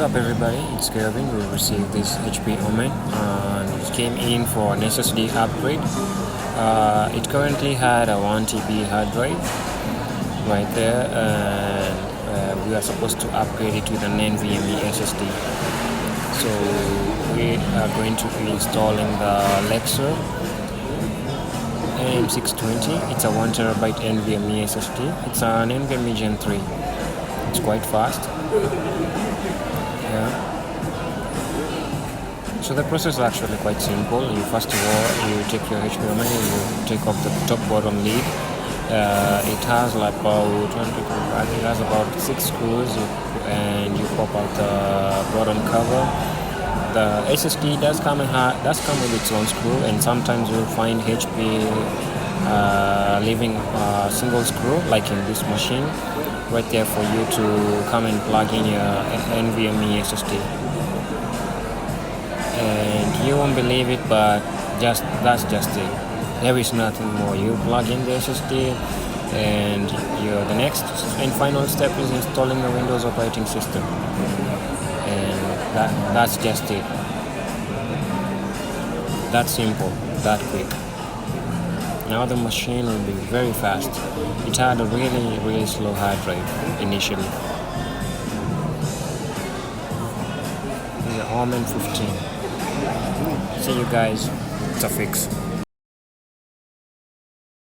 up everybody, it's Kevin. We received this HP Omen and it came in for an SSD upgrade. It currently had a 1 TB hard drive right there, and we are supposed to upgrade it with an NVMe SSD. So we are going to be installing the Lexer AM620. It's a 1 terabyte NVMe SSD. It's an NVMe Gen 3. It's quite fast. Yeah. So the process is actually quite simple. You first of all you take your HP Omen, you take off the top bottom lid. It has like about 6 screws, and you pop out the bottom cover. The SSD does come with its own screw, and sometimes you'll find HP leaving a single screw, like in this machine, right there for you to come and plug in your NVMe SSD. And you won't believe it, but that's just it. There is nothing more. You plug in the SSD, and the next and final step is installing the Windows operating system. And that's just it. That simple, that quick. Now the machine will be very fast. It had a really slow hard drive initially. The Omen 15. See you guys. It's a fix.